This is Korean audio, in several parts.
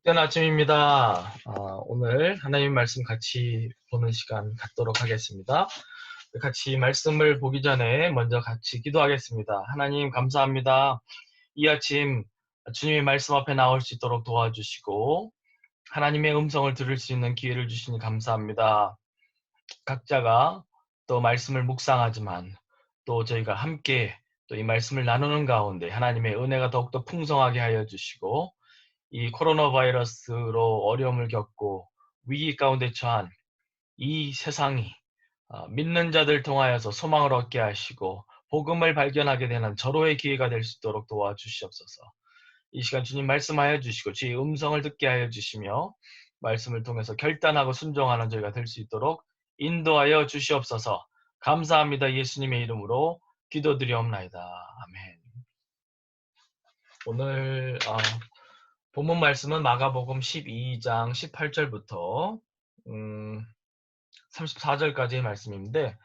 복된 아침입니다. 오늘 하나님 말씀 같이 보는 시간 갖도록 하겠습니다. 같이 말씀을 보기 전에 먼저 같이 기도하겠습니다. 하나님 감사합니다. 이 아침 주님의 말씀 앞에 나올 수 있도록 도와주시고 하나님의 음성을 들을 수 있는 기회를 주시니 감사합니다. 각자가 또 말씀을 묵상하지만 또 저희가 함께 또 이 말씀을 나누는 가운데 하나님의 은혜가 더욱더 풍성하게 하여 주시고 이 코로나 바이러스로 어려움을 겪고 위기 가운데 처한 이 세상이 믿는 자들 통하여서 소망을 얻게 하시고 복음을 발견하게 되는 절호의 기회가 될 수 있도록 도와주시옵소서. 이 시간 주님 말씀하여 주시고 주의 음성을 듣게 하여 주시며 말씀을 통해서 결단하고 순종하는 저희가 될 수 있도록 인도하여 주시옵소서. 감사합니다. 예수님의 이름으로 기도드리옵나이다. 아멘. 오늘 본문 말씀은 마가복음 12장 18절부터 34절까지의 말씀인데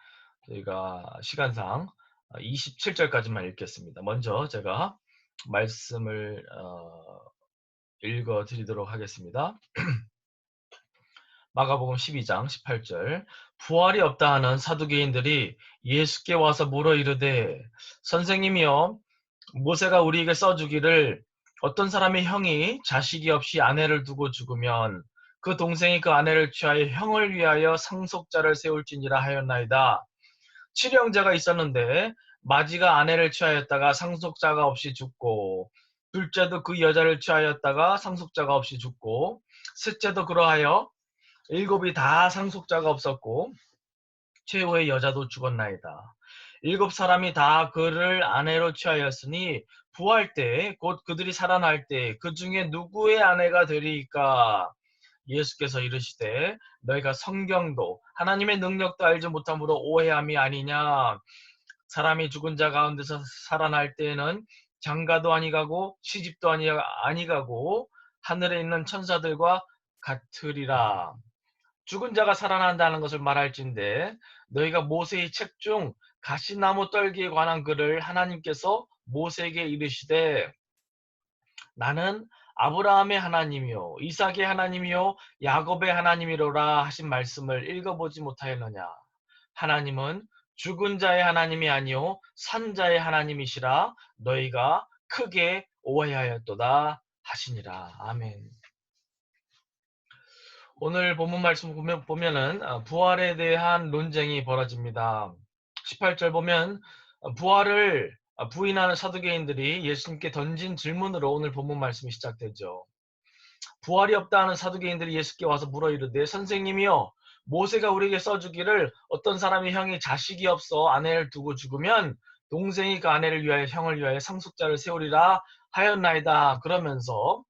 저희가 시간상 27절까지만 읽겠습니다. 먼저 제가 말씀을 읽어 드리도록 하겠습니다. 마가복음 12장 18절 부활이 없다 하는 사두개인들이 예수께 와서 물어 이르되 선생님이여 모세가 우리에게 써주기를 어떤 사람의 형이 자식이 없이 아내를 두고 죽으면 그 동생이 그 아내를 취하여 형을 위하여 상속자를 세울지니라 하였나이다. 칠형제가 있었는데 마지가 아내를 취하였다가 상속자가 없이 죽고 둘째도 그 여자를 취하였다가 상속자가 없이 죽고 셋째도 그러하여 일곱이 다 상속자가 없었고 최후의 여자도 죽었나이다. 일곱 사람이 다 그를 아내로 취하였으니 부활 때 곧 그들이 살아날 때 그 중에 누구의 아내가 되리이까? 예수께서 이르시되 너희가 성경도 하나님의 능력도 알지 못함으로 오해함이 아니냐. 사람이 죽은 자 가운데서 살아날 때에는 장가도 아니가고 시집도 아니가고 하늘에 있는 천사들과 같으리라. 죽은 자가 살아난다는 것을 말할진대 너희가 모세의 책 중 가시나무 떨기에 관한 글을 하나님께서 모세에게 이르시되 나는 아브라함의 하나님이요 이삭의 하나님이요 야곱의 하나님이로라 하신 말씀을 읽어보지 못하였느냐. 하나님은 죽은 자의 하나님이 아니요 산 자의 하나님이시라 너희가 크게 오해하였도다 하시니라. 아멘. 오늘 본문 말씀 보면은 부활에 대한 논쟁이 벌어집니다. 18절 보면 부활을 부인하는 사두개인들이 예수님께 던진 질문으로 오늘 본문 말씀이 시작되죠. 부활이 없다는 사두개인들이 예수께 와서 물어 이르되 선생님이여 모세가 우리에게 써주기를 어떤 사람이 형이 자식이 없어 아내를 두고 죽으면 동생이 그 아내를 위하여 형을 위하여 상속자를 세우리라 하였나이다. 그러면서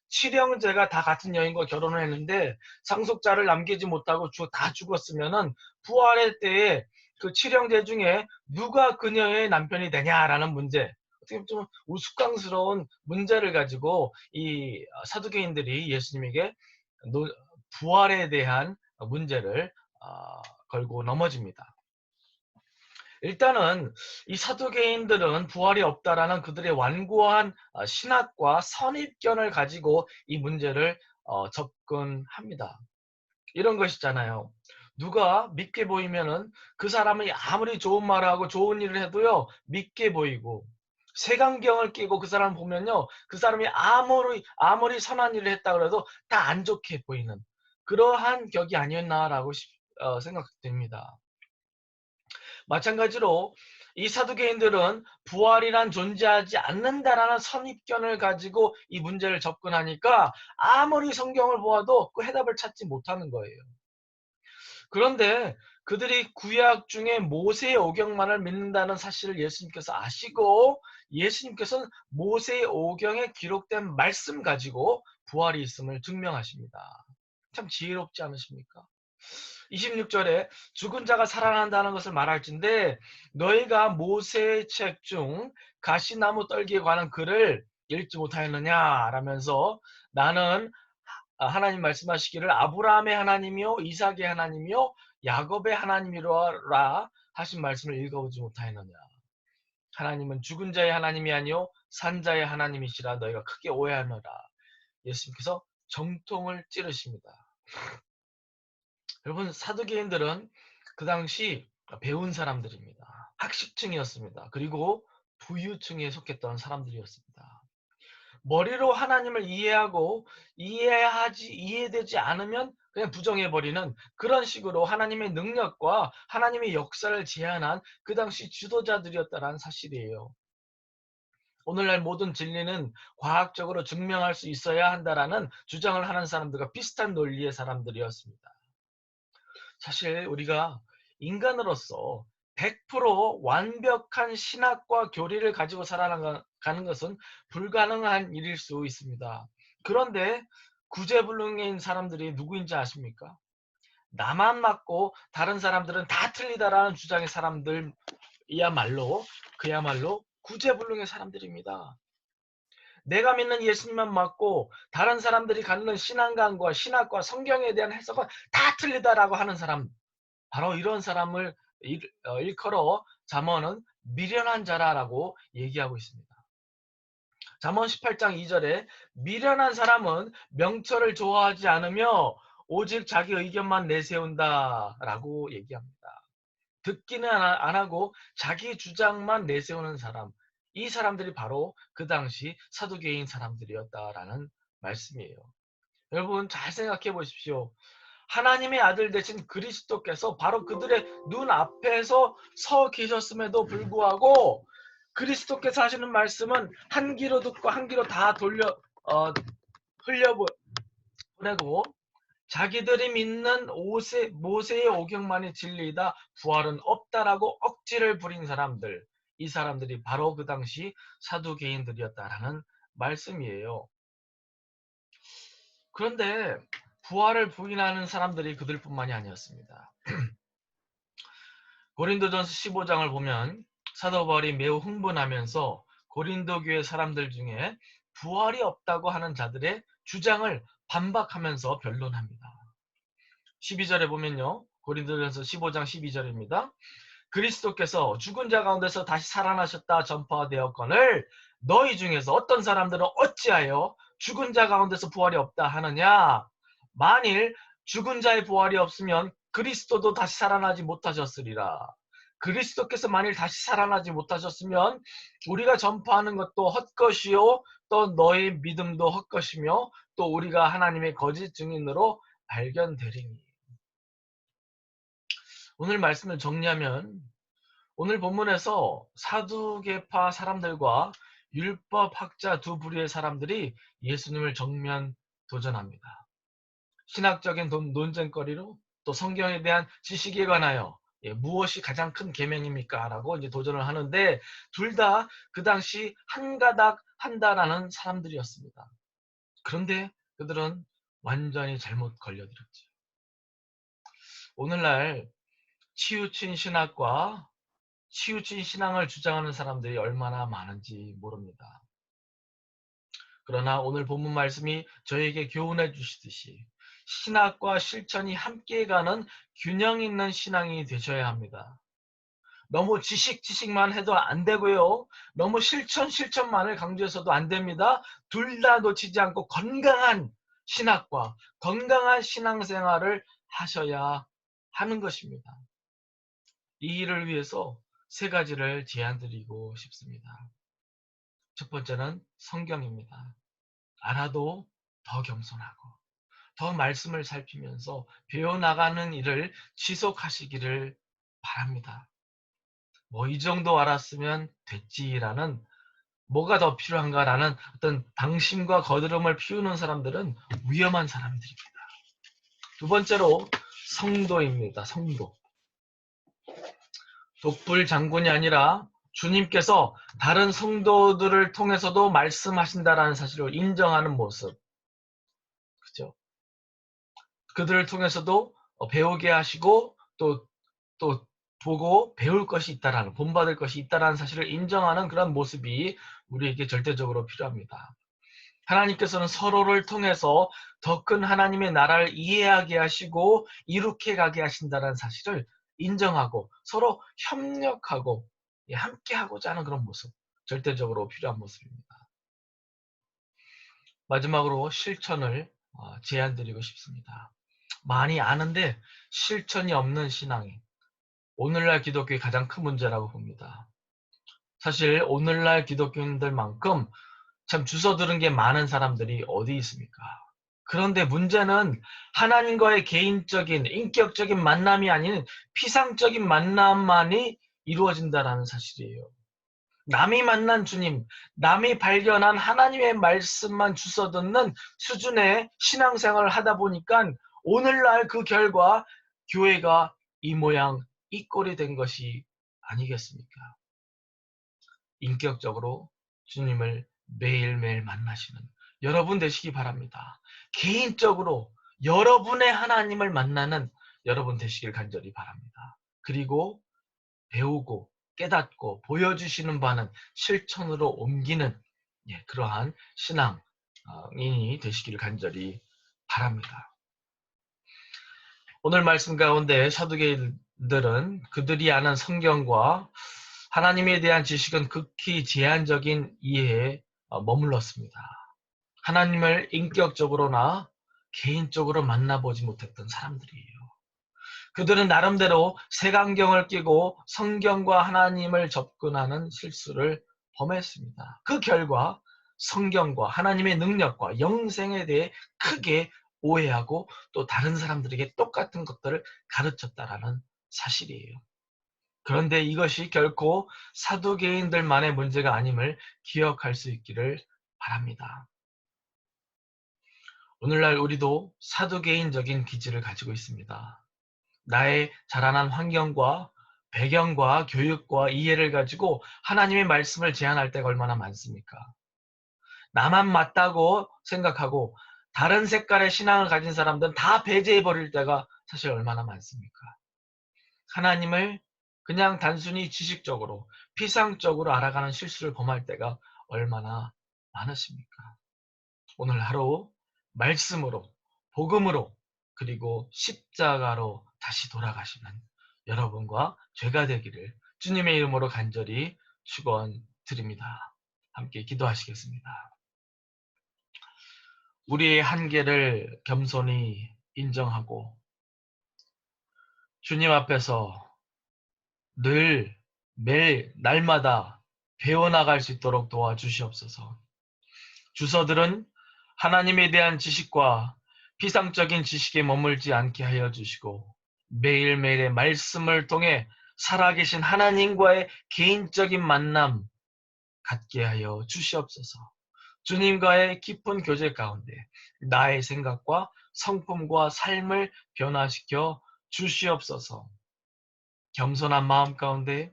칠형제가 다 같은 여인과 결혼을 했는데 상속자를 남기지 못하고 다 죽었으면은 부활의 때에 그 칠형제 중에 누가 그녀의 남편이 되냐라는 문제, 어떻게 보면 좀 우스꽝스러운 문제를 가지고 이 사두개인들이 예수님에게 부활에 대한 문제를 걸고 넘어집니다. 일단은 이 사두개인들은 부활이 없다라는 그들의 완고한 신학과 선입견을 가지고 이 문제를 접근합니다. 이런 것이잖아요. 누가 믿게 보이면은 그 사람이 아무리 좋은 말을 하고 좋은 일을 해도요 믿게 보이고, 색안경을 끼고 그 사람을 보면요 그 사람이 아무리 선한 일을 했다 그래도 다 안 좋게 보이는 그러한 격이 아니었나라고 생각됩니다. 마찬가지로 이 사두개인들은 부활이란 존재하지 않는다라는 선입견을 가지고 이 문제를 접근하니까 아무리 성경을 보아도 그 해답을 찾지 못하는 거예요. 그런데 그들이 구약 중에 모세의 오경만을 믿는다는 사실을 예수님께서 아시고 예수님께서는 모세의 오경에 기록된 말씀 가지고 부활이 있음을 증명하십니다. 참 지혜롭지 않으십니까? 26절에 죽은 자가 살아난다는 것을 말할진대 너희가 모세의 책 중 가시나무 떨기에 관한 글을 읽지 못하였느냐 라면서 나는 하나님 말씀하시기를 아브라함의 하나님이요 이삭의 하나님이요 야곱의 하나님이로라 하신 말씀을 읽어보지 못하였느냐. 하나님은 죽은 자의 하나님이 아니요 산 자의 하나님이시라 너희가 크게 오해하노라. 예수님께서 정통을 찌르십니다. 여러분, 사두개인들은 그 당시 배운 사람들입니다. 학식층이었습니다. 그리고 부유층에 속했던 사람들이었습니다. 머리로 하나님을 이해하고 이해되지 않으면 그냥 부정해버리는 그런 식으로 하나님의 능력과 하나님의 역사를 제한한 그 당시 지도자들이었다는 사실이에요. 오늘날 모든 진리는 과학적으로 증명할 수 있어야 한다라는 주장을 하는 사람들과 비슷한 논리의 사람들이었습니다. 사실 우리가 인간으로서 100% 완벽한 신학과 교리를 가지고 살아가는 것은 불가능한 일일 수 있습니다. 그런데 구제불능인 사람들이 누구인지 아십니까? 나만 맞고 다른 사람들은 다 틀리다라는 주장의 그야말로 구제불능의 사람들입니다. 내가 믿는 예수님만 맞고 다른 사람들이 갖는 신앙관과 신학과 성경에 대한 해석은 다 틀리다라고 하는 사람, 바로 이런 사람을 일컬어 잠언은 미련한 자라라고 얘기하고 있습니다. 잠언 18장 2절에 미련한 사람은 명철을 좋아하지 않으며 오직 자기 의견만 내세운다라고 얘기합니다. 듣기는 안 하고 자기 주장만 내세우는 사람, 이 사람들이 바로 그 당시 사두개인 사람들이었다라는 말씀이에요. 여러분, 잘 생각해 보십시오. 하나님의 아들 되신 그리스도께서 바로 그들의 눈앞에서 서 계셨음에도 불구하고 그리스도께서 하시는 말씀은 한 귀로 듣고 한 귀로 다 흘려보내고 자기들이 믿는 모세의 오경만이 진리이다, 부활은 없다라고 억지를 부린 사람들, 이 사람들이 바로 그 당시 사두개인들이었다라는 말씀이에요. 그런데 부활을 부인하는 사람들이 그들뿐만이 아니었습니다. 고린도전서 15장을 보면 사도 바울이 매우 흥분하면서 고린도 교회 사람들 중에 부활이 없다고 하는 자들의 주장을 반박하면서 변론합니다. 12절에 보면요. 고린도전서 15장 12절입니다. 그리스도께서 죽은 자 가운데서 다시 살아나셨다 전파되었거늘 너희 중에서 어떤 사람들은 어찌하여 죽은 자 가운데서 부활이 없다 하느냐? 만일 죽은 자의 부활이 없으면 그리스도도 다시 살아나지 못하셨으리라. 그리스도께서 만일 다시 살아나지 못하셨으면 우리가 전파하는 것도 헛것이요 또 너희 믿음도 헛것이며 또 우리가 하나님의 거짓 증인으로 발견되리니. 오늘 말씀을 정리하면 오늘 본문에서 사두개파 사람들과 율법학자 두 부류의 사람들이 예수님을 정면 도전합니다. 신학적인 논쟁거리로 또 성경에 대한 지식에 관하여 무엇이 가장 큰 계명입니까? 라고 이제 도전을 하는데 둘 다 그 당시 한 가닥 한다라는 사람들이었습니다. 그런데 그들은 완전히 잘못 걸려들었죠. 오늘날 치우친 신학과 치우친 신앙을 주장하는 사람들이 얼마나 많은지 모릅니다. 그러나 오늘 본문 말씀이 저에게 교훈해 주시듯이 신학과 실천이 함께 가는 균형 있는 신앙이 되셔야 합니다. 너무 지식만 해도 안 되고요. 너무 실천만을 강조해서도 안 됩니다. 둘 다 놓치지 않고 건강한 신학과 건강한 신앙생활을 하셔야 하는 것입니다. 이 일을 위해서 세 가지를 제안드리고 싶습니다. 첫 번째는 성경입니다. 알아도 더 겸손하고 더 말씀을 살피면서 배워나가는 일을 지속하시기를 바랍니다. 뭐 이 정도 알았으면 됐지라는 뭐가 더 필요한가라는 어떤 방심과 거드름을 피우는 사람들은 위험한 사람들입니다. 두 번째로 성도입니다. 성도. 독불 장군이 아니라 주님께서 다른 성도들을 통해서도 말씀하신다라는 사실을 인정하는 모습. 그죠? 그들을 통해서도 배우게 하시고 또 보고 배울 것이 있다라는, 본받을 것이 있다라는 사실을 인정하는 그런 모습이 우리에게 절대적으로 필요합니다. 하나님께서는 서로를 통해서 더 큰 하나님의 나라를 이해하게 하시고 이룩해 가게 하신다는 사실을 인정하고 서로 협력하고 함께 하고자 하는 그런 모습, 절대적으로 필요한 모습입니다. 마지막으로 실천을 제안 드리고 싶습니다. 많이 아는데 실천이 없는 신앙이 오늘날 기독교의 가장 큰 문제라고 봅니다. 사실 오늘날 기독교인들만큼 참 주워 들은 게 많은 사람들이 어디 있습니까? 그런데 문제는 하나님과의 개인적인 인격적인 만남이 아닌 피상적인 만남만이 이루어진다는 사실이에요. 남이 만난 주님, 남이 발견한 하나님의 말씀만 주워 듣는 수준의 신앙생활을 하다 보니까 오늘날 그 결과 교회가 이 모양 이 꼴이 된 것이 아니겠습니까? 인격적으로 주님을 매일매일 만나시는 여러분 되시기 바랍니다. 개인적으로 여러분의 하나님을 만나는 여러분 되시길 간절히 바랍니다. 그리고 배우고 깨닫고 보여주시는 바는 실천으로 옮기는 그러한 신앙인이 되시기를 간절히 바랍니다. 오늘 말씀 가운데 사두개인들은 그들이 아는 성경과 하나님에 대한 지식은 극히 제한적인 이해에 머물렀습니다. 하나님을 인격적으로나 개인적으로 만나보지 못했던 사람들이에요. 그들은 나름대로 색안경을 끼고 성경과 하나님을 접근하는 실수를 범했습니다. 그 결과 성경과 하나님의 능력과 영생에 대해 크게 오해하고 또 다른 사람들에게 똑같은 것들을 가르쳤다라는 사실이에요. 그런데 이것이 결코 사두개인들만의 문제가 아님을 기억할 수 있기를 바랍니다. 오늘날 우리도 사두개인적인 기질을 가지고 있습니다. 나의 자라난 환경과 배경과 교육과 이해를 가지고 하나님의 말씀을 제안할 때가 얼마나 많습니까? 나만 맞다고 생각하고 다른 색깔의 신앙을 가진 사람들은 다 배제해버릴 때가 사실 얼마나 많습니까? 하나님을 그냥 단순히 지식적으로, 피상적으로 알아가는 실수를 범할 때가 얼마나 많으십니까? 오늘 하루 말씀으로, 복음으로, 그리고 십자가로 다시 돌아가시는 여러분과 죄가 되기를 주님의 이름으로 간절히 축원드립니다. 함께 기도하시겠습니다. 우리의 한계를 겸손히 인정하고 주님 앞에서 늘 매일 날마다 배워나갈 수 있도록 도와주시옵소서. 주서들은 하나님에 대한 지식과 피상적인 지식에 머물지 않게 하여 주시고 매일매일의 말씀을 통해 살아계신 하나님과의 개인적인 만남 갖게 하여 주시옵소서. 주님과의 깊은 교제 가운데 나의 생각과 성품과 삶을 변화시켜 주시옵소서. 겸손한 마음 가운데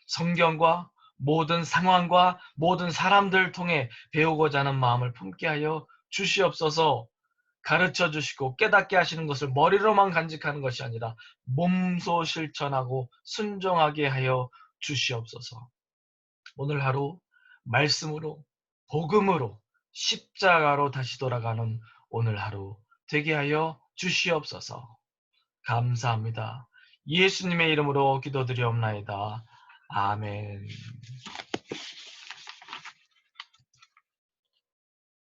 성경과 모든 상황과 모든 사람들을 통해 배우고자 하는 마음을 품게 하여 주시옵소서. 가르쳐 주시고 깨닫게 하시는 것을 머리로만 간직하는 것이 아니라 몸소 실천하고 순종하게 하여 주시옵소서. 오늘 하루 말씀으로 복음으로 십자가로 다시 돌아가는 오늘 하루 되게 하여 주시옵소서. 감사합니다. 예수님의 이름으로 기도드리옵나이다. 아멘.